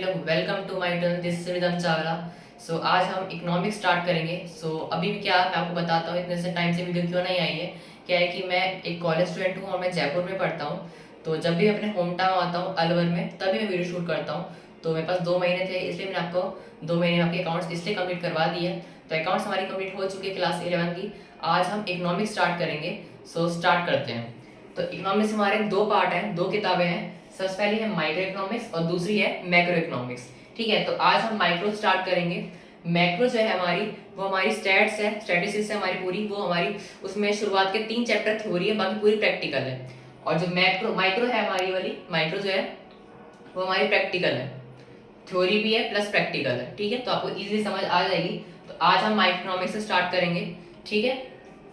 सभी लोग welcome to my channel. This is Rhythm Chawla. आज हम इकोनॉमिक्स स्टार्ट करेंगे। अभी भी क्या मैं आपको बताता हूँ, इतने से टाइम से वीडियो क्यों नहीं आई है। क्या है कि मैं एक कॉलेज स्टूडेंट हूँ और मैं जयपुर में पढ़ता हूँ। तो जब भी अपने होम टाउन आता हूँ अलवर में, तभी मैं वीडियो शूट करता हूँ। तो मेरे पास 2 महीने थे, इसलिए मैंने आपको 2 महीने में आपके अकाउंट्स इसलिए कंप्लीट करवा दिए। तो अकाउंट्स हमारी कंप्लीट हो चुकी है क्लास 11 की। आज हम इकोनॉमिक्स स्टार्ट करेंगे। स्टार्ट करते हैं। तो इकोनॉमिक्स हमारे 2 पार्ट हैं, 2 किताबें हैं। सबसे पहली है माइक्रो इकोनॉमिक्स और दूसरी है मैक्रो इकोनॉमिक्स। ठीक है, तो आज हम माइक्रो स्टार्ट करेंगे। मैक्रो जो है हमारी, वो हमारी स्टैट्स है, स्टैटिस्टिक्स है हमारी पूरी। वो हमारी उसमें शुरुआत के 3 चैप्टर थ्योरी है, बाकी पूरी प्रैक्टिकल है। और जो मैक्रो माइक्रो है हमारी वाली, माइक्रो जो है वो हमारी प्रैक्टिकल है, थ्योरी भी है प्लस प्रैक्टिकल है। ठीक है, तो आपको इजीली समझ आ जाएगी। तो आज हम माइक्रो इकोनॉमिक्स से स्टार्ट करेंगे। ठीक है,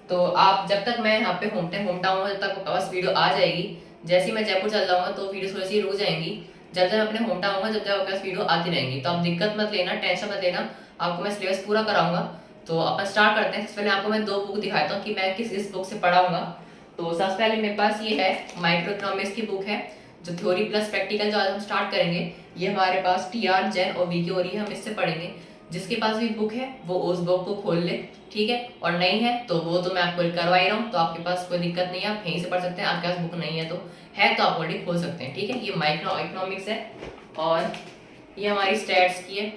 तो आप जब तक मैं यहाँ पे होम टाउन में, जब तक बस वीडियो आ जाएगी। जैसे ही मैं जयपुर चल जाऊंगा तो वीडियो थोड़ी सी रुक जाएंगी। जब जब अपने होम टाउन आऊंगा, जब जब आपके पास वीडियो आती रहेंगी। तो आप दिक्कत मत लेना, टेंशन मत लेना, आपको मैं सिलेबस पूरा कराऊंगा। तो अपन स्टार्ट करते हैं। सबसे पहले आपको मैं 2 बुक दिखाता हूँ कि मैं किस बुक से पढ़ाऊंगा। तो सबसे पहले मेरे पास ये है माइक्रो इकोनॉमिक्स की बुक है, जो थ्योरी प्लस प्रैक्टिकल जो आज हम स्टार्ट करेंगे। ये हमारे पास TR जैन और VK और हम इससे पढ़ेंगे। जिसके पास भी बुक है वो उस बुक को खोल ले। ठीक है, और नहीं है तो वो तो मैं आपको करवा ही रहा हूँ, तो आपके पास कोई दिक्कत नहीं है, आप यहीं से पढ़ सकते हैं। आपके पास बुक नहीं है तो आप ऑलरेडी खोल सकते हैं। ठीक है, ये माइक्रो इकोनॉमिक्स है और ये हमारी स्टैट्स की है,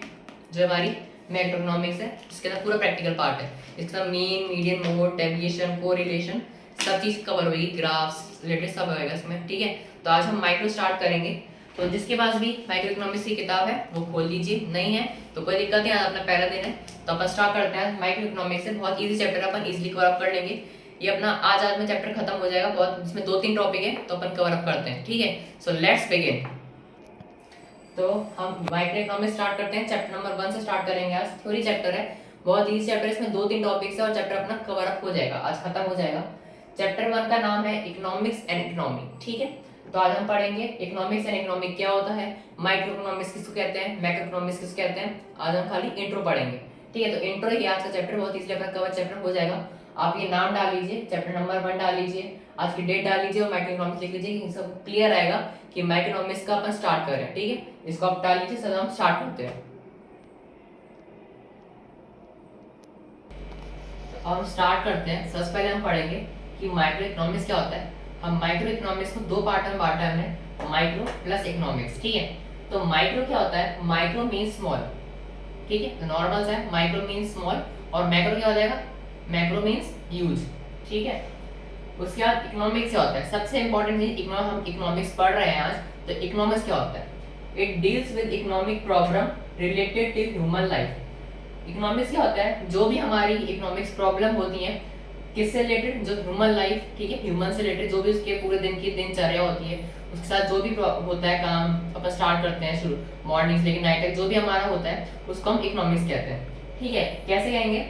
जो हमारी मैक्रो इकोनॉमिक्स है, जिसके अंदर पूरा प्रैक्टिकल पार्ट है। इसके अंदर mean, median, mode, deviation, correlation सब चीज़ कवर होगी, ग्राफ्स रिलेटेड सब होगा इसमें। ठीक है, तो आज हम माइक्रो स्टार्ट करेंगे। तो जिसके पास भी माइक्रो इकोनॉमिक्स की किताब है वो खोल लीजिए, नहीं है तो कोई दिक्कत नहीं, आज अपना पहला दिन है। तो अपन स्टार्ट करते हैं माइक्रो इकोनॉमिक्स से। बहुत इजी चैप्टर अपन इजीली कवर अप कर लेंगे। ये अपना आज में चैप्टर खत्म हो जाएगा, बहुत इसमें 2-3 टॉपिक है तो अपन कवर अप करते हैं। ठीक है, सो लेट्स बिगिन। तो हम माइक्रो इकोनॉमिक्स स्टार्ट करते हैं। चैप्टर नंबर 1 से स्टार्ट करेंगे। आज थ्योरी चैप्टर है, बहुत इजी चैप्टर है, इसमें 2-3 टॉपिक्स है और चैप्टर अपना कवर अप हो जाएगा, आज खत्म हो जाएगा। चैप्टर 1 का नाम है इकोनॉमिक्स एंड इकोनॉमी। ठीक है, तो आज हम पढ़ेंगे इकोनॉमिक्स एंड इकोनॉमी क्या होता है, माइक्रो इकोनॉमिक्स किसको कहते हैं, मैक्रो इकोनॉमिक्स किसको कहते हैं। आज हम खाली इंट्रो पढ़ेंगे। ठीक है, तो इंट्रो ही आज का चैप्टर, बहुत इजीली अपना कवर चैप्टर हो जाएगा। आप ये नाम डाल लीजिए, चैप्टर नंबर 1 डाल लीजिए, आज की डेट डाल लीजिए और माइक्रो इकोनॉमिक्स लिख लीजिए, सब क्लियर आएगा कि माइक्रो इकोनॉमिक्स का अपन स्टार्ट कर रहे हैं। ठीक है, इसको आप डाल लीजिए, सर हम स्टार्ट करते हैं। तो हम स्टार्ट करते हैं। सबसे पहले हम पढ़ेंगे कि माइक्रो इकोनॉमिक्स क्या होता है। हम माइक्रो इकोनॉमिक्स को 2 पार्ट में बांटा है हमने, माइक्रो प्लस इकोनॉमिक्स। ठीक है, तो माइक्रो क्या होता है, माइक्रो मीन स्मॉल। ठीक है, तो नॉर्मल सा है, माइक्रो मीन स्मॉल। और मैक्रो क्या हो जाएगा, मैक्रो मीन्स ह्यूज। ठीक है, उसके बाद इकोनॉमिक्स क्या होता है, सबसे इंपॉर्टेंट चीज हम इकोनॉमिक्स पढ़ रहे हैं आज। तो इकोनॉमिक्स क्या होता है, it deals with economic problem related to human life. Economics क्या होता है, जो भी हमारी इकोनॉमिक्स प्रॉब्लम होती हैं किससे रिलेटेड, जो ह्यूमन लाइफ, ठीक है, ह्यूमन से रिलेटेड, जो भी उसके पूरे दिन की दिनचर्या होती है, उसके साथ जो भी होता है काम, अपन स्टार्ट करते हैं शुरू मॉर्निंग से लेकर नाइट तक, जो भी हमारा होता है उसको हम इकोनॉमिक्स कहते हैं। ठीक है, कैसे कहेंगे,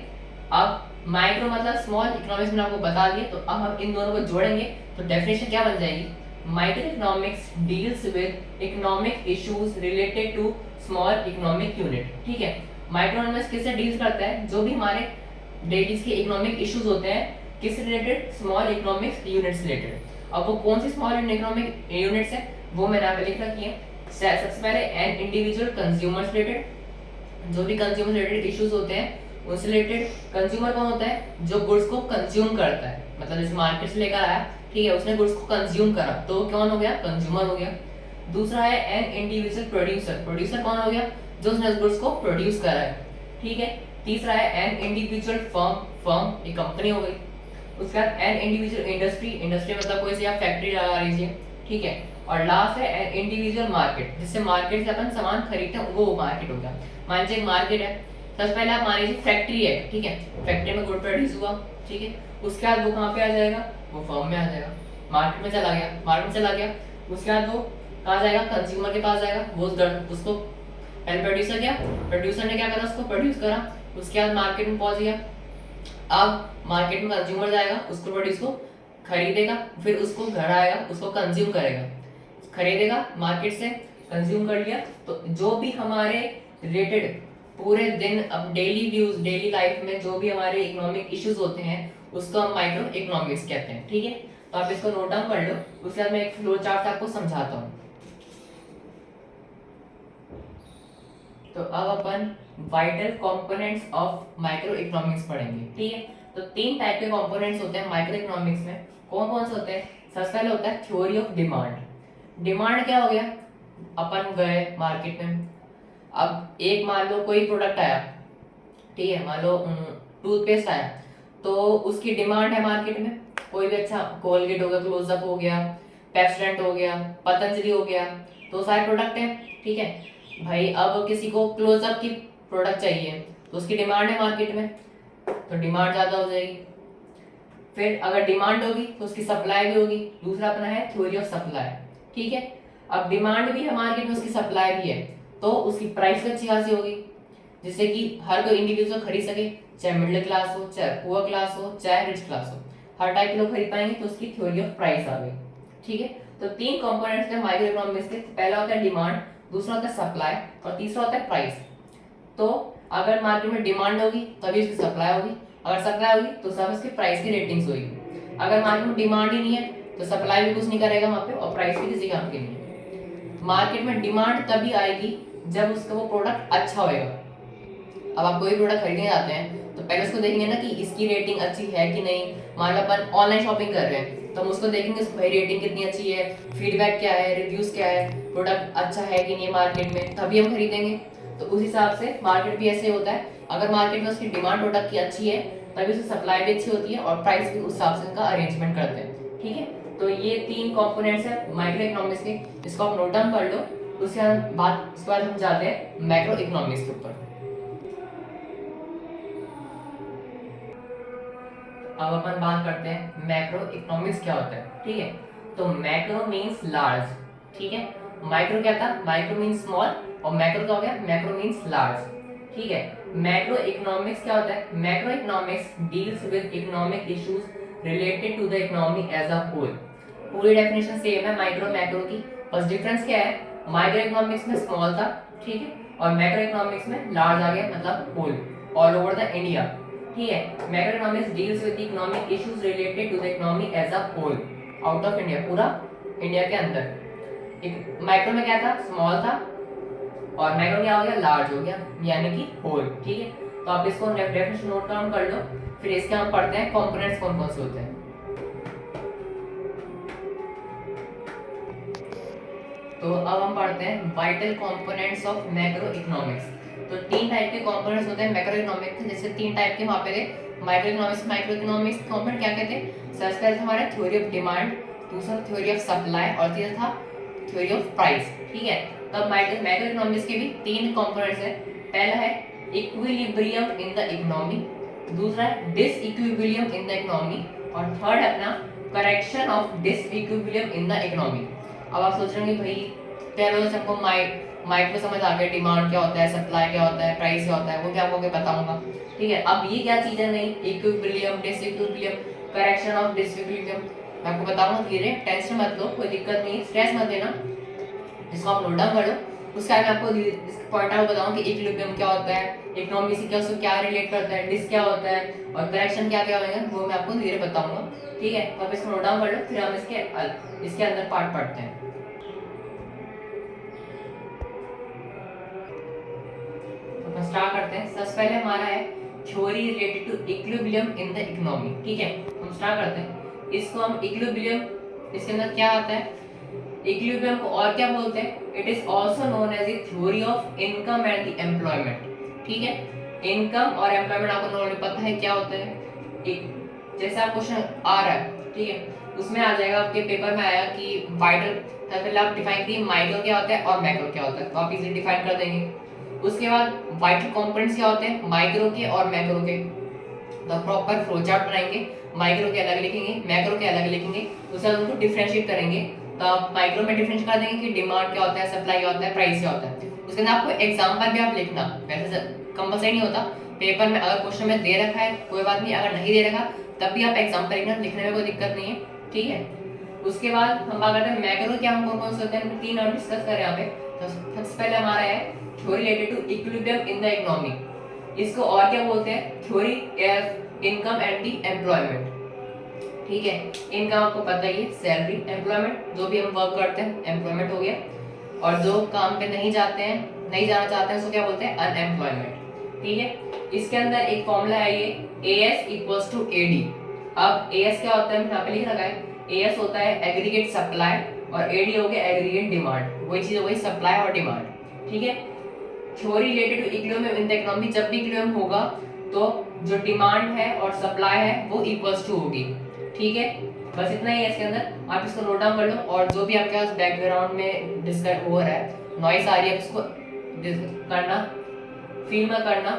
अब माइक्रो मतलब स्मॉल, इकोनॉमिक्स में आपको बता दिए। तो अब हम इन दोनों को जोड़ेंगे तो डेफिनेशन क्या बन जाएगी, micro economics deals with economic issues related to small economic unit. ठीक है, माइक्रो इकोनॉमिक्स किससे डील्स करता है, जो भी हमारे डेली के इकोनॉमिक इश्यूज होते हैं, किस related, small economic units related. अब वो कौन सी स्मॉल इकोनॉमिक यूनिट्स है वो मैंने यहाँ पे लिख रखी है। सबसे पहले एन इंडिविजुअल कंज्यूमर्स रिलेटेड, जो भी कंज्यूमर रिलेटेड इश्यूज होते हैं उनसे रिलेटेड। कंज्यूमर कौन होता है, जो गुड्स को कंज्यूम करता है, मतलब जैसे मार्केट से लेकर आया, ठीक है, उसने गुड्स को कंज्यूम करा तो कौन हो गया, कंज्यूमर हो गया। दूसरा है एन इंडिविजुअल प्रोड्यूसर, प्रोड्यूसर कौन हो गया, जो उसने गुड्स को प्रोड्यूस करा है। ठीक है, तीसरा है एन इंडिविजुअल फर्म, फर्म एक कंपनी हो गई। उसके बाद एन इंडिविजुअल इंडस्ट्री, इंडस्ट्री मतलब कोई सी आप फैक्ट्री लगा लीजिए। ठीक है, और लास्ट है एन इंडिविजुअल मार्केट, जिससे मार्केट से अपन सामान खरीदते हैं वो मार्केट हो गया। मान लीजिए मार्केट है, सबसे पहले आप मान लीजिए फैक्ट्री है, ठीक है, फैक्ट्री में गुड प्रोड्यूस हुआ, ठीक है, उसके बाद वो कहाँ पे आ जाएगा, वो फर्म में आ जाएगा, मार्केट में चला गया, मार्केट में चला गया, उसके बाद वो कहाँ जाएगा, कंज्यूमर के पास जाएगा, वो उसको पहले प्रोड्यूसर गया, प्रोड्यूसर ने क्या करा, उसको प्रोड्यूस करा, उसके बाद मार्केट में पहुंच गया। अब मार्केट में कंज्यूमर जाएगा, उसको प्रोड्यूस को खरीदेगा, फिर उसको घर आएगा, उसको कंज्यूम करेगा, खरीदेगा मार्केट से, कंज्यूम कर लिया। तो जो भी हमारे रिलेटेड पूरे दिन अब डेली व्यूज, डेली लाइफ में जो भी हमारे इकोनॉमिक इश्यूज होते हैं उसको हम माइक्रो इकोनॉमिक्स कहते हैं। ठीक है, तो आप इसको नोट डाउन कर लो, उसके बाद मैं एक फ्लो चार्ट आपको समझाता हूँ। तो अब अपन vital components of micro economics पढ़ेंगे, ठीक है। तो तीन टाइप के कंपोनेंट्स होते हैं माइक्रो इकोनॉमिक्स में। कौन कौन से होते हैं? सबसे पहले होता है थ्योरी ऑफ डिमांड। डिमांड क्या हो गया? अपन गए मार्केट में, अब एक मान लो कोई प्रोडक्ट आया, ठीक है, मान लो टूथपेस्ट आया, तो उसकी डिमांड है मार्केट में। कोई भी अच्छा कोलगेट हो गया, क्लोजअप हो गया, पेप्सोडेंट हो गया, पतंजलि हो गया, तो सारे प्रोडक्ट हैं, ठीक है भाई। अब किसी को क्लोजअप की प्रोडक्ट चाहिए तो उसकी डिमांड है मार्केट में, तो डिमांड ज़्यादा हो जाएगी। फिर अगर डिमांड होगी तो उसकी सप्लाई भी होगी। दूसरा अपना है थ्योरी ऑफ सप्लाई, ठीक है। अब डिमांड भी है मार्केट में, उसकी सप्लाई भी है, तो उसकी प्राइस भी अच्छी खासी होगी, जिससे कि हर कोई इंडिविजुअल खरीद सके, चाहे मिडिल क्लास हो, चाहे पुअर क्लास हो, चाहे रिच क्लास हो, हर टाइप के लोग खरीद पाएंगे, तो उसकी थ्योरी ऑफ प्राइस आ गई, ठीक है। तो तीन कंपोनेंट्स हैं माइक्रो इकोनॉमिक्स के। पहला होता है डिमांड, दूसरा होता है सप्लाई, और तीसरा होता है प्राइस। तो अगर मार्केट में डिमांड होगी तभी उसकी सप्लाई होगी, अगर सप्लाई होगी तो सब उसकी प्राइस की रेटिंग्स होगी। अगर मार्केट में डिमांड ही नहीं है तो सप्लाई भी कुछ नहीं करेगा वहां पे, और प्राइस भी किसी काम की नहीं है। मार्केट में डिमांड तभी आएगी जब उसका वो प्रोडक्ट अच्छा होएगा। अब आप कोई प्रोडक्ट खरीदने जाते हैं तो पहले उसको देखेंगे ना कि इसकी रेटिंग अच्छी है कि नहीं। मान लो अपन ऑनलाइन शॉपिंग कर रहे हैं तो हम उसको देखेंगे भाई रेटिंग कितनी अच्छी है, फीडबैक क्या है, रिव्यूज क्या है, प्रोडक्ट अच्छा है कि नहीं मार्केट में, तभी हम खरीदेंगे। तो उस हिसाब से मार्केट भी ऐसे होता है, अगर मार्केट में उसकी डिमांड प्रोडक्ट की अच्छी है तभी उसकी सप्लाई भी अच्छी होती है, और प्राइस भी उस हिसाब से उनका अरेंजमेंट करते हैं, ठीक है। तो ये तीन कंपोनेंट्स है माइक्रो इकोनॉमिक्स के, इसको आप नोट डाउन कर लो। उसके बाद हम जाते हैं मैक्रो इकोनॉमिक्स के ऊपर। अब अपन बात करते हैं मैक्रो इकोनॉमिक्स क्या होता है, ठीक है। तो मैक्रो मींस लार्ज, ठीक है। माइक्रो क्या था? माइक्रो मींस स्मॉल, और मैक्रो क्या हो गया? मैक्रो मींस लार्ज, ठीक है। मैक्रो इकोनॉमिक्स क्या होता है? Macro economics deals with economic issues related to the economy as a whole. पूरी डेफिनेशन सेम है माइक्रो मैक्रो की, बस डिफरेंस क्या है? माइक्रो इकोनॉमिक्स में स्मॉल था, ठीक है, और मैक्रो इकोनॉमिक्स में लार्ज आ गया, मतलब whole, all over the India, ठीक है। Macro economics deals with economic issues related to the economy as a whole, out of India, पूरा इंडिया के अंदर। माइक्रो में क्या था? स्मॉल था, और मैक्रो क्या हो गया? लार्ज हो गया, यानी कि होल, ठीक है। तो आप इसको डेफिनेशन नोट डाउन कर लो, फिर इसके हम पढ़ते हैं कंपोनेंट्स कौन कौन से होते हैं। तो अब हम पढ़ते हैं vital components of macro economics. तो तीन टाइप के कंपोनेंट्स होते हैं मैक्रो इकोनॉमिक्स, जैसे तीन टाइप के वहाँ पे थे micro economics. Micro economics component क्या कहते हैं? सबसे पहले हमारा थ्योरी ऑफ डिमांड, दूसरा थ्योरी ऑफ सप्लाई, और तीसरा था थ्योरी ऑफ प्राइस, ठीक है। तब मैक्रो इकोनॉमिक्स के भी तीन कंपोनेंट्स हैं। पहला है इक्विलिब्रियम इन द इकोनॉमी, दूसरा है डिसइक्विलिब्रियम इन द इकोनॉमी, और थर्ड है अपना correction of disequilibrium in the economy. अब आप सोच रहे होंगे भाई पहले तो सबको माइक्रो समझ आ गया, डिमांड क्या होता है, सप्लाई क्या होता है, प्राइस क्या होता है, वो क्या आपको बताऊंगा, ठीक है। अब ये क्या चीज है? नहीं, equilibrium, disequilibrium, correction of disequilibrium, मैं आपको बताऊंगा धीरे, टेंशन मत लो, कोई दिक्कत नहीं, स्ट्रेस मत लेना, जिसको आप नोट डाउन कर लो। उसके आगे आपको पॉइंट आउट बताऊंगा कि इक्विलिब्रियम क्या होता है, इकोनॉमी से क्या उसको क्या रिलेट करता है, डिस क्या होता है, और करेक्शन क्या क्या होगा, वो मैं आपको धीरे बताऊंगा, ठीक है। तो आप इसको नोट डाउन कर लो, फिर हम इसके अंदर पार्ट पढ़ते हैं। तो स्टार्ट करते हैं। सबसे पहले हमारा है theory related to equilibrium in the economy, ठीक है। हम स्टार्ट करते हैं इसको। हम इक्विलिब्रियम, इसके अंदर क्या आता है? इक्विलिब्रियम को और क्या बोलते हैं? It is also known as the theory of income and the employment, ठीक है। इनकम और एम्प्लॉयमेंट आपको नॉर्मली पता है क्या होता है। एक जैसे आप क्वेश्चन आ रहा है, ठीक है, उसमें आ जाएगा, आपके पेपर में आया कि वाइटल, पहले आप डिफाइन करिए माइक्रो क्या होता है और मैक्रो क्या होता है, तो आप इजीली डिफाइन कर देंगे। उसके बाद वाइटल कंपोनेंट्स क्या होते हैं माइक्रो के और मैक्रो के, तो प्रॉपर फ्लो चार्ट बनाएंगे, माइक्रो के अलग लिखेंगे, मैक्रो के अलग लिखेंगे, उसके बाद उनको डिफरेंशिएट करेंगे। तो आप माइक्रो में डिफरेंशिएट कर देंगे कि डिमांड क्या होता है, सप्लाई क्या होता है, प्राइस क्या होता है। उसके अंदर आपको एग्जांपल भी आप लिखना, वैसे कंपलसरी नहीं होता पेपर में, अगर क्वेश्चन में दे रखा है कोई बात नहीं, अगर नहीं दे रखा तब भी आप एग्जांपल लिखना, लिखने में कोई दिक्कत नहीं है, ठीक है। उसके बाद हम बात करते हैं मैक्रो क्या, हम कौन कौन से होते हैं, तीन और डिस्कस करें यहाँ पे। तो सबसे पहले हमारा है theory related to equilibrium in the economy, इसको और क्या बोलते हैं? Theory of income and the employment, ठीक है। इनकम आपको पता ही है, सैलरी, एम्प्लॉयमेंट जो भी हम वर्क करते हैं, एम्प्लॉयमेंट हो गया, और जो काम पे नहीं जाते हैं नहीं जाना चाहते हैं उसको क्या बोलते हैं, अनएम्प्लॉयमेंट। ठीक है, इसके अंदर एक फॉर्मूला है ये AS इक्वल्स टू AD। अब AS क्या होता है, यहाँ पे लिख रखा है, AS होता है एग्रीगेट सप्लाई और AD हो गया एग्रीगेट डिमांड, वही चीज हो गई सप्लाई और डिमांड। ठीक है, theory related to equilibrium in the economy, जब भी इक्विलिब्रियम होगा तो जो डिमांड है और सप्लाई है वो इक्वल्स टू होगी। ठीक है, बस इतना ही है इसके अंदर, आप इसको नोट डाउन कर लो। और जो भी आपके पास बैकग्राउंड में डिस्कस हो रहा है, नॉइस आ रही है, इसको करना, फील मत करना,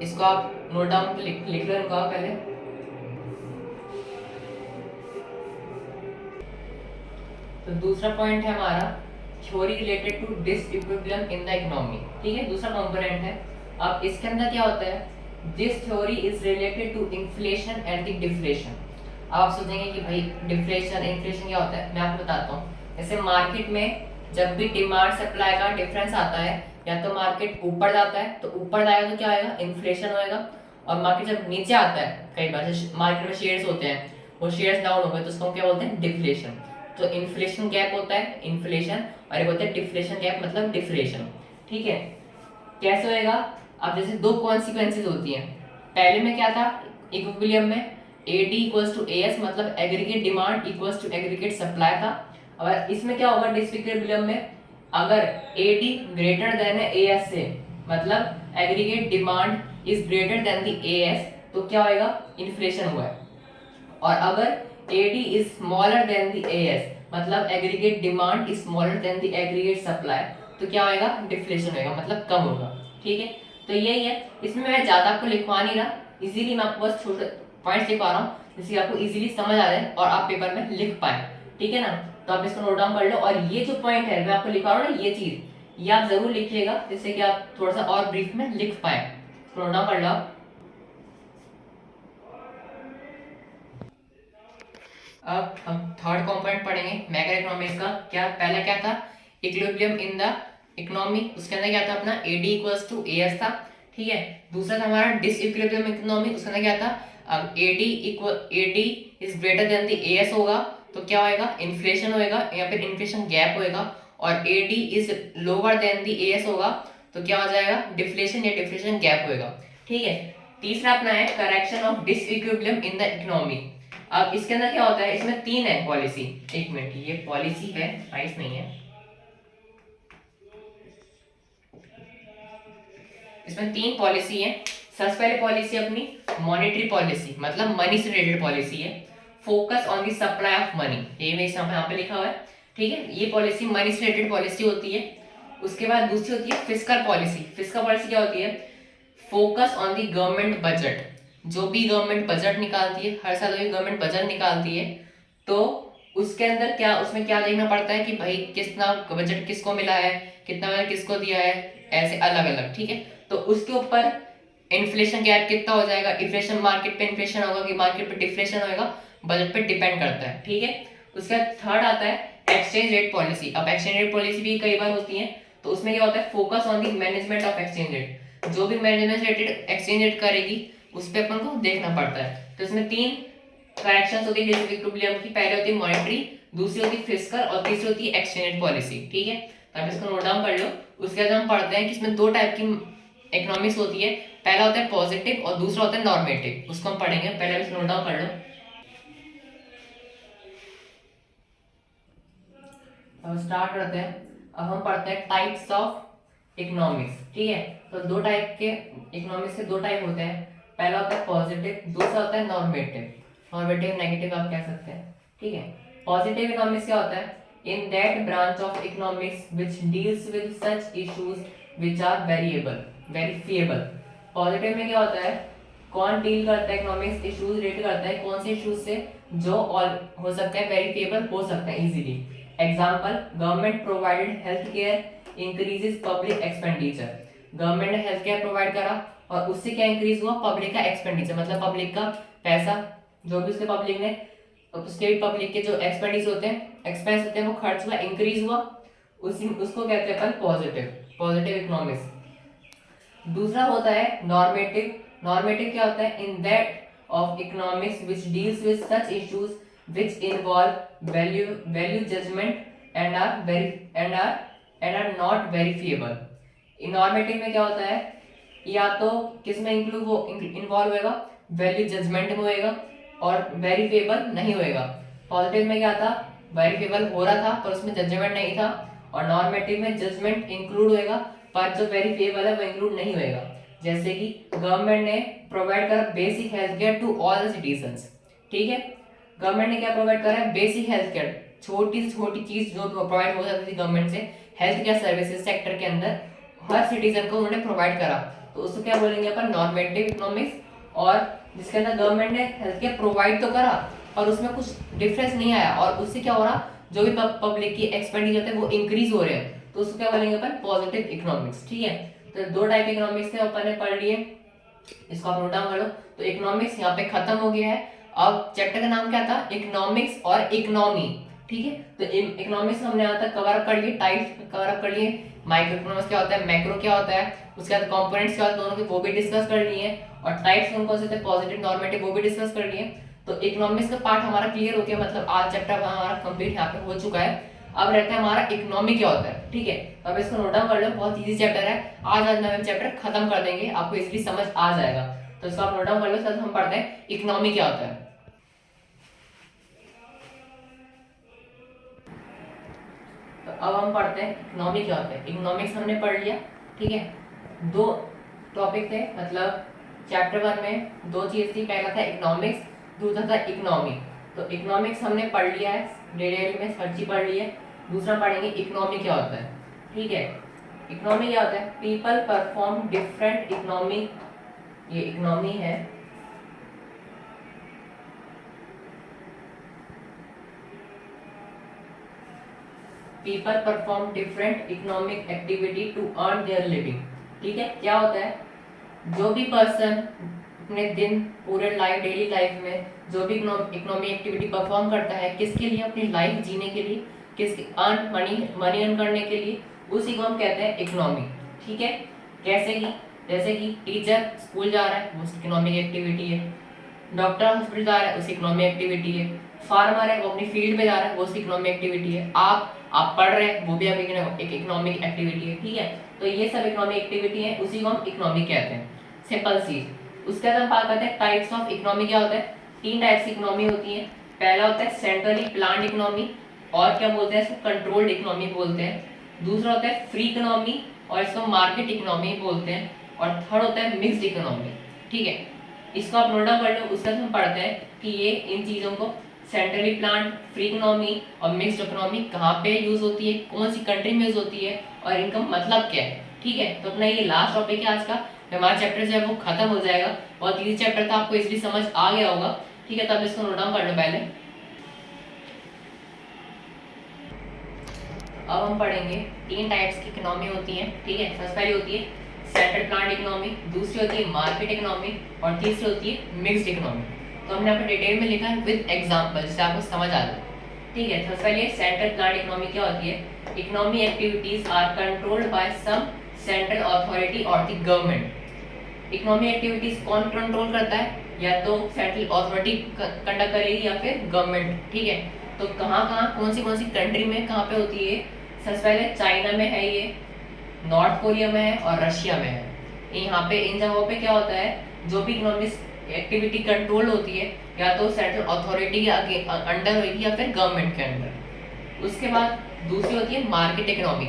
इसको आप नोट डाउन लिख लो इनको पहले। तो दूसरा पॉइंट है हमारा theory related to disequilibrium in the economy. ठीक है, दूसरा कंपोनेंट है। अब इसके अंदर क्या होता है, this theory is related to inflation and the deflation. आप सोचेंगे कि भाई डिफ्लेशन इन्फ्लेशन क्या होता है, मैं आपको बताता हूँ। जैसे मार्केट में जब भी डिमांड सप्लाई का डिफरेंस आता है, या तो मार्केट ऊपर जाता है, तो ऊपर जाएगा तो क्या आएगा, इन्फ्लेशन होएगा। और मार्केट जब नीचे आता है, कई बार मार्केट में शेयर्स होते हैं, वो शेयर्स डाउन हो गए तो उसको हम क्या बोलते हैं, डिफ्लेशन। तो इन्फ्लेशन गैप होता है इन्फ्लेशन, और एक होता है डिफ्लेशन गैप मतलब डिफ्लेशन। ठीक है, कैसे होएगा, अब जैसे दो कॉन्सिक्वेंसेज होती हैं। पहले में क्या था, इक्विलिब्रियम में AD इक्वल्स टू AS मतलब aggregate demand equals to aggregate supply था। और इसमें क्या होगा डिसइक्विलिब्रियम में, अगर AD ग्रेटर देन है AS से, मतलब aggregate demand is greater than the AS, तो क्या होएगा, इन्फ्लेशन हुआ है। और अगर AD is smaller than the AS मतलब aggregate demand is smaller than the aggregate supply, तो क्या होएगा, डिफ्लेशन होएगा मतलब कम होगा। ठीक है, तो यही है, इसमें मैं ज्यादा आपको लिखवा नहीं रहा, इजीली मैं आपको बस छोटे पॉइंट्स लिखवा रहा हूँ जिससे आपको इजीली समझ आ जाए और आप पेपर में लिख पाए। ठीक है ना, तो आप इसको नोट डाउन कर लो। और ये जो पॉइंट है मैं आपको लिखवा रहा हूँ ना, ये चीज ये आप जरूर लिखिएगा जिससे कि आप थोड़ा सा और ब्रीफ में लिख पाए। नोट डाउन कर लो आप। अब हम थर्ड कंपोनेंट पढ़ेंगे मैक्रो इकोनॉमिक्स का। क्या पहला क्या था, इक्विलिब्रियम इन द इकोनॉमी, उसके अंदर क्या था अपना AD इक्वल्स टू AS था। ठीक है, दूसरा था हमारा डिसइक्विलिब्रियम इकोनॉमी, उसके अंदर क्या था, अब AD is greater than the AS होगा तो क्या होएगा, इन्फ्लेशन होएगा या फिर इन्फ्लेशन गैप होएगा। और AD is lower than the AS होगा तो क्या हो जाएगा, डिफ्लेशन या डिफ्लेशन गैप होएगा। ठीक है, तीसरा अपना है correction of disequilibrium in the economy. अब इसके अंदर क्या होता है, इसमें तीन है पॉलिसी, एक मिनट, ये पॉलिसी है, राइस नहीं है, इसमें तीन पॉलिसी है। सबसे पहले पॉलिसी अपनी मॉनेटरी पॉलिसी मतलब मनी से रिलेटेड पॉलिसी है, focus on the supply of money, ये मेरे यहाँ पे लिखा हुआ है। ठीक है, ये पॉलिसी मनी से रिलेटेड पॉलिसी होती है। उसके बाद दूसरी होती है फिस्कल पॉलिसी। फिस्कल पॉलिसी क्या होती है, focus on the government budget, जो भी गवर्नमेंट बजट निकालती है, हर साल गवर्नमेंट बजट निकालती है, तो उसके अंदर क्या, उसमें क्या देखना पड़ता है कि भाई कितना बजट किसको मिला है, कितना बजट किसको दिया है, ऐसे अलग अलग। ठीक है, तो उसके ऊपर इन्फ्लेशन गैप कितना हो जाएगा, इन्फ्लेशन मार्केट पे इन्फ्लेशन होगा कि मार्केट पे डिफ्लेशन होगा, बजट पे डिपेंड करता है। ठीक है, उसके बाद थर्ड आता है एक्सचेंज रेट पॉलिसी। अब एक्सचेंज रेट पॉलिसी भी कई बार होती है, तो उसमें क्या होता है, focus on the management of exchange rate, जो भी मैनेजमेंट रिलेटेड एक्सचेंज रेट करेगी उस पर अपन को देखना पड़ता है। तो इसमें तीन करेक्शंस होती है डिसइक्विलिब्रियम की, पहले होती है मॉनेटरी, दूसरी होती है फिस्कल और तीसरी होती है एक्सचेंज रेट पॉलिसी। ठीक है, तो आप इसको नोट डाउन कर लो। उसके बाद हम पढ़ते हैं कि इसमें दो टाइप की इकोनॉमिक्स होती है, पहला होता है पॉजिटिव और दूसरा होता है नॉर्मेटिव, उसको हम पढ़ेंगे, पहले आप इसको नोट डाउन कर लो। अब स्टार्ट करते हैं। अब हम पढ़ते हैं टाइप्स ऑफ इकोनॉमिक्स। ठीक है, तो दो टाइप के इकोनॉमिक्स के दो टाइप होते हैं, पहला होता है पॉजिटिव, दूसरा होता है नॉर्मेटिव। नॉर्मेटिव नेगेटिव आप कह सकते हैं। ठीक है, पॉजिटिव इकोनॉमिक्स क्या होता है, in that branch of economics which deals with such issues which are verifiable. Positive में क्या होता है, कौन डील करता है इकोनॉमिक्स इश्यूज रिलेट करता है कौन से इश्यूज से, जो और हो सकता है वेरीफिएबल हो सकता है easily. Example, government provided health care increases public expenditure, government ने हेल्थ केयर प्रोवाइड करा और उससे क्या इंक्रीज हुआ, पब्लिक का एक्सपेंडिचर मतलब पब्लिक का पैसा, जो भी उसके पब्लिक ने, उसके भी पब्लिक के जो एक्सपेंस होते हैं वो खर्च हुआ, इंक्रीज हुआ, उसी उसको कहते हैं अपन पॉजिटिव इकोनॉमिक्स। दूसरा होता है नॉर्मेटिव। नॉर्मेटिव क्या होता है, in that of economics which deals with such issues which involve value judgement and are and are not verifiable. Normative में क्या होता है, या तो किस में इंक्लूड वो इन्वॉल्व होएगा, वैल्यू जजमेंट में होएगा और वेरीफिएबल नहीं होएगा। पॉजिटिव में क्या था, वेरीफिएबल हो रहा था पर उसमें जजमेंट नहीं था, और नॉर्मेटिव में जजमेंट इंक्लूड होएगा पर जो वेरीफिएबल है वो इंक्लूड नहीं होएगा। जैसे कि गवर्नमेंट ने प्रोवाइड करा basic health care to all the citizens, ठीक है, गवर्नमेंट ने क्या प्रोवाइड करा है, बेसिक हेल्थ केयर, छोटी से छोटी चीज जो प्रोवाइड हो सकती थी गवर्नमेंट से हेल्थ केयर सर्विसेज सेक्टर के अंदर हर सिटीजन को उन्होंने प्रोवाइड करा, तो उसको क्या बोलेंगे अपन, नॉर्मेटिव इकोनॉमिक्स। और जिसके अंदर गवर्नमेंट ने हेल्थ केयर प्रोवाइड तो करा और उसमें कुछ डिफरेंस नहीं आया और उससे क्या हो रहा, जो भी पब्लिक की एक्सपेंडिचर थे वो इंक्रीज हो रहे हैं, तो उसको क्या बोलेंगे अपन, पॉजिटिव इकोनॉमिक्स, ठीक है। तो दो टाइप इकोनॉमिक्स थे अपन ने पढ़ लिए, इसको आप नोट डाउन कर लो। तो इकोनॉमिक्स यहाँ पे खत्म हो गया है। अब चैप्टर का नाम क्या था, इकोनॉमिक्स और इकोनॉमी, ठीक है। तो इकोनॉमिक्स हमने यहाँ तक कवर अप कर लिए, टाइप्स कवर अप कर लिए, माइक्रो इकोनॉमिक्स क्या होता है, मैक्रो क्या होता है, उसके बाद कंपोनेंट्स क्या होते हैं दोनों के वो भी डिस्कस कर लिए, और टाइप्स कौन कौन से थे, पॉजिटिव नॉर्मेटिव, वो भी डिस्कस कर लिए। तो इकोनॉमिक्स का पार्ट हमारा क्लियर हो गया, मतलब आज चैप्टर हमारा कंप्लीट यहाँ पे हो चुका है। अब रहता है हमारा इकोनॉमी क्या होता है, ठीक है। अब इसको नोट डाउन कर लो, बहुत इजी चैप्टर है, आज नया चैप्टर खत्म कर देंगे, आपको इजीली समझ आ जाएगा। तो इसको आप नोट डाउन कर लो, सर हम पढ़ते हैं इकोनॉमी क्या होता है। तो अब हम पढ़ते हैं इकोनॉमी क्या होता है। इकोनॉमिक्स हमने पढ़ लिया, ठीक है। दो टॉपिक थे, मतलब चैप्टर 1 में दो चीज थी, पहला था इकोनॉमिक्स, दूसरा था इकोनॉमी। तो इकोनॉमिक्स हमने पढ़ लिया है, डिटेल में सर्ची पढ़ ली है। दूसरा पढ़ेंगे इकोनॉमी क्या होता है, ठीक है। इकोनॉमी क्या होता है, पीपल परफॉर्म डिफरेंट इकोनॉमी, ये इकोनॉमी है, people perform different economic activity to earn their living, ठीक है। क्या होता है, जो भी पर्सन अपने दिन पूरे लाइफ डेली लाइफ में जो भी इकोनॉमिक एक्टिविटी परफॉर्म करता है, किसके लिए, अपनी लाइफ जीने के लिए, किसके अर्न मनी अर्न करने के लिए, उसी को हम कहते हैं इकोनॉमी, ठीक है। कैसे कि, जैसे कि टीचर स्कूल जा रहा है वो इकोनॉमिक एक्टिविटी है, डॉक्टर हॉस्पिटल जा रहा है उसकी इकोनॉमिक एक्टिविटी है, फार्मर है वो अपनी फील्ड में जा रहा है वो उसकी इकोनॉमिक एक्टिविटी है, आप पढ़ रहे हैं वो भी आपकी एक इकोनॉमिक एक्टिविटी है, ठीक है। तो ये सब इकोनॉमिक एक्टिविटी है, उसी को हम इकोनॉमी कहते हैं, सिंपल चीज। उसके बाद हम बात करते हैं टाइप्स ऑफ इकोनॉमी क्या होता है। तीन टाइप्स की इकोनॉमी होती है, पहला होता है सेंट्रली प्लान्ड इकोनॉमी, और क्या बोलते हैं इसको, कंट्रोल्ड इकोनॉमी बोलते हैं। दूसरा होता है फ्री इकोनॉमी और इसको मार्केट इकोनॉमी बोलते हैं, और थर्ड होता है मिक्स्ड इकोनॉमी, ठीक है। इसको आप नोट डाउन कर लो। उसके बाद हम पढ़ते हैं कि ये इन चीजों को, सेंट्रली प्लान्ड, फ्री इकोनॉमी और मिक्स्ड इकोनॉमी कहाँ पे यूज होती है, कौन सी कंट्री में यूज होती है और इनका मतलब क्या है, ठीक है। तो अपना ये लास्ट टॉपिक है आज का, हमारा चैप्टर जो है वो खत्म हो जाएगा। बहुत इजी चैप्टर था, आपको इजीली समझ आ गया होगा, ठीक है। तब इसको नोट डाउन कर लो पहले। अब हम पढ़ेंगे तीन टाइप्स की इकोनॉमी होती है, ठीक है। सबसे पहली होती है सेंट्रल प्लान्ड इकोनॉमी, दूसरी होती है मार्केट इकोनॉमी और तीसरी होती है मिक्स्ड इकोनॉमी। तो हमने आपको डिटेल में लिखा है विद एग्जांपल, जिससे आपको समझ आ जाए, ठीक है। सबसे पहले सेंट्रल प्लान्ड इकोनॉमी क्या होती है, economy activities are controlled by some central authority और द गवर्नमेंट। इकोनॉमी एक्टिविटीज कौन कंट्रोल करता है, या तो सेंट्रल अथॉरिटी कंडक्ट करेगी या फिर गवर्नमेंट, ठीक है। तो कहाँ कहाँ कौन सी कंट्री में कहाँ पे होती है, सबसे पहले चाइना में है ये, नॉर्थ कोरिया में है और रशिया में है। यहाँ पे इन जगहों पे क्या होता है, जो भी इकोनॉमिक एक्टिविटी कंट्रोल होती है या तो सेंट्रल अथॉरिटी के अंडर होगी या फिर गवर्नमेंट के अंडर। उसके बाद दूसरी होती है मार्केट इकोनॉमी।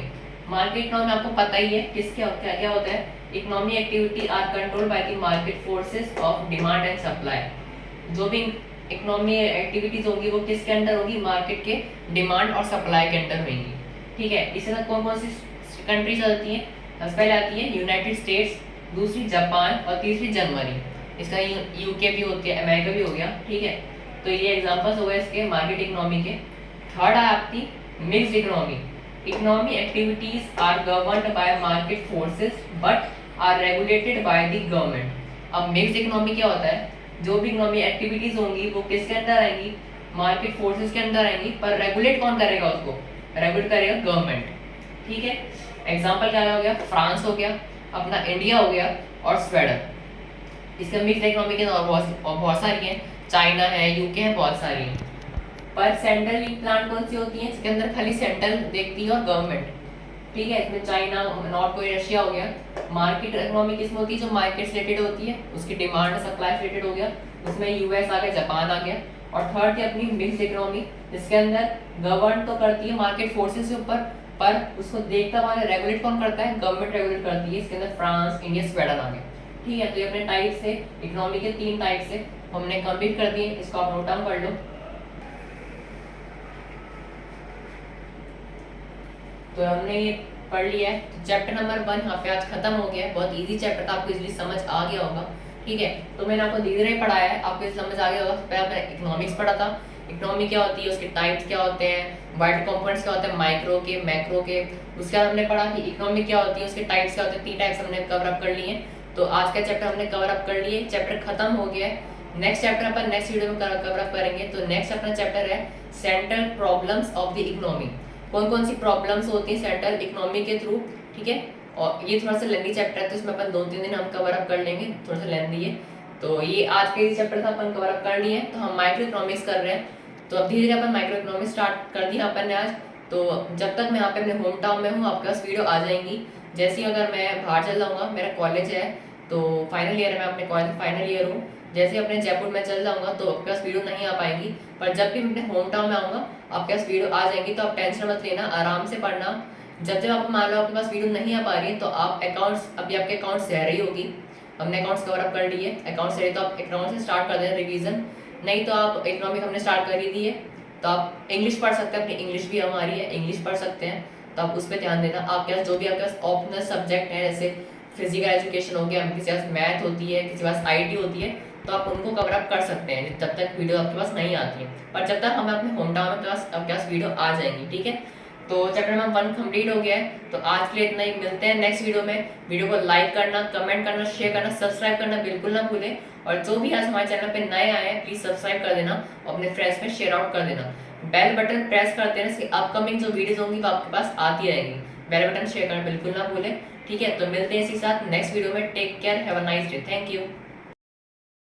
मार्केट इकोनॉमी आपको पता ही है किसके क्या क्या होता है, economy activity are control by the market forces of demand and supply. जो भी इकोनॉमी एक्टिविटीज होंगी वो किसके अंडर होगी, मार्केट के डिमांड और सप्लाई के अंडर होंगी, ठीक है। इसके साथ कौन कौन सी कंट्रीज आती हैं, सबसे पहले आती है यूनाइटेड स्टेट्स, दूसरी जापान और तीसरी जर्मनी। इसका यूके भी होती है, अमेरिका भी हो गया, ठीक है। तो ये एग्जांपल्स हो गए इसके मार्केट इकोनॉमी के। थर्ड है आपकी mixed economy. Economy activities are governed by market forces but are regulated by the government. अब मिक्स्ड इकोनॉमी क्या होता है, जो भी इकोनॉमी एक्टिविटीज होंगी वो किसके अंदर आएंगी, मार्केट फोर्सेस के अंदर आएंगी, पर रेगुलेट कौन करेगा उसको, रेगुलेट करेगा गवर्नमेंट, ठीक है। एग्जांपल क्या हो गया, फ्रांस हो गया, अपना इंडिया हो गया और स्वीडन। इसके मिक्स्ड इकोनॉमी के और बहुत सारी हैं, चाइना है, यूके है, बहुत सारी हैं। पर सेंट्रल प्लान कौन सी होती है, इसके अंदर खाली सेंट्रल देखती है और गवर्नमेंट। ठीक है, इसमें चाइना, नॉर्थ कोरिया, रशिया हो गया। मार्केट इकोनॉमी किसमें होती है, जो मार्केट से रिलेटेड होती है, उसकी डिमांड सप्लाई से रिलेटेड हो गया, उसमें यूएस आ गया, जापान आ गया। और थर्ड थी अपनी मिक्स्ड इकोनॉमी, जिसके अंदर गवर्न तो करती है मार्केट फोर्सेस के ऊपर, पर उसको देखता हुआ रेगुलेट कौन करता है, गवर्नमेंट रेगुलेट करती है। इसके अंदर फ्रांस, इंडिया, स्वीडन आ गया। ठीक है, तो ये अपने टाइप से इकोनॉमी के 3 टाइप से हमने कंप्लीट कर दिए, इसको आप नोट डाउन कर लो। तो हमने ये पढ़ लिया है। तो चैप्टर नंबर 1 यहाँ पे आज खत्म हो गया है। बहुत इजी चैप्टर था, आपको इजीली समझ आ गया होगा। ठीक है, तो मैंने आपको धीरे धीरे पढ़ाया है, आपको समझ आ गया होगा। पहले आपने इकोनॉमिक्स पढ़ा था, इकोनॉमी क्या होती है, उसके टाइप्स क्या होते हैं, वाइड कंपोनेंट्स क्या होते हैं, माइक्रो के, मैक्रो के। उसके बाद हमने पढ़ा कि इकोनॉमी क्या होती है, उसके टाइप्स क्या होते हैं। 3 टाइप्स हमने कवर अप कर लिए। तो आज का चैप्टर हमने कवर अप कर लिए, चैप्टर खत्म हो गया है। नेक्स्ट चैप्टर अपन नेक्स्ट वीडियो में कवर अप करेंगे। तो नेक्स्ट अपना चैप्टर है central problems of the economy. कौन कौन सी प्रॉब्लम्स होती है सेंट्रल इकोनॉमी के थ्रू। ठीक है, और ये थोड़ा सा लेंदी चैप्टर है, तो इसमें अपन 2-3 दिन हम कवर अप कर लेंगे, थोड़ा सा लेंदी है। तो ये आज का ये चैप्टर था, अपन कवर अप कर लिए। तो हम माइक्रो इकोनॉमिक्स कर रहे हैं, तो अब धीरे धीरे अपन माइक्रो इकोनॉमिक्स स्टार्ट कर दिया अपन ने आज। तो जब तक मैं यहाँ पे अपने होम टाउन में हूँ, आपके पास वीडियो आ जाएंगी। जैसे ही अगर मैं बाहर चल जाऊँगा, मेरा कॉलेज है तो फाइनल ईयर है, मैं अपने कॉलेज फाइनल ईयर हूँ। जैसे अपने जयपुर में चल जाऊँगा तो आपके पास वीडियो नहीं आ पाएगी, पर जब भी मैं अपने होम टाउन में आऊँगा आपके पास वीडियो आ जाएगी। तो आप टेंशन मत लेना, आराम से पढ़ना। जब जब आप मान लो आपके पास वीडियो नहीं आ पा रही है, तो आप अकाउंट्स, अभी आपके अकाउंट से रही होगी, हमने अकाउंट्स कवर अप कर लिए। अकाउंट से तो आप अकाउंट से स्टार्ट कर देना रिवीजन, नहीं तो आप इकोनॉमिक हमने स्टार्ट कर ही दी है। तो आप इंग्लिश पढ़ सकते हैं, अपनी इंग्लिश भी हमारी है, इंग्लिश पढ़ सकते हैं। तो आप उस पर ध्यान देना। आपके पास जो भी आपके पास ऑप्शनल सब्जेक्ट है, जैसे फिजिकल एजुकेशन हो गया, किसी पास मैथ होती है, किसी पास आईटी होती है, तो आप उनको कवर अप कर सकते हैं जब तक वीडियो आपके पास नहीं आती है। पर जब तक हमें अपने होम टाउन में आपके पास वीडियो आ जाएंगी। ठीक है, तो चैप्टर नंबर 1 कंप्लीट हो गया है। तो आज के लिए इतना ही, मिलते हैं नेक्स्ट वीडियो में। वीडियो को लाइक करना, कमेंट करना, शेयर करना, सब्सक्राइब करना बिल्कुल ना भूलें। और जो भी आज हमारे चैनल पे नए आए हैं, प्लीज सब्सक्राइब कर देना और अपने फ्रेंड्स में शेयर आउट कर देना। बेल बटन प्रेस कर देना, इसकी अपकमिंग जो वीडियोस होंगी वो आपके पास आती रहेंगी। बेल बटन शेयर करना बिल्कुल ना भूलें। ठीक है, तो मिलते हैं इसी साथ नेक्स्ट वीडियो में। Take care, have a nice day, thank you.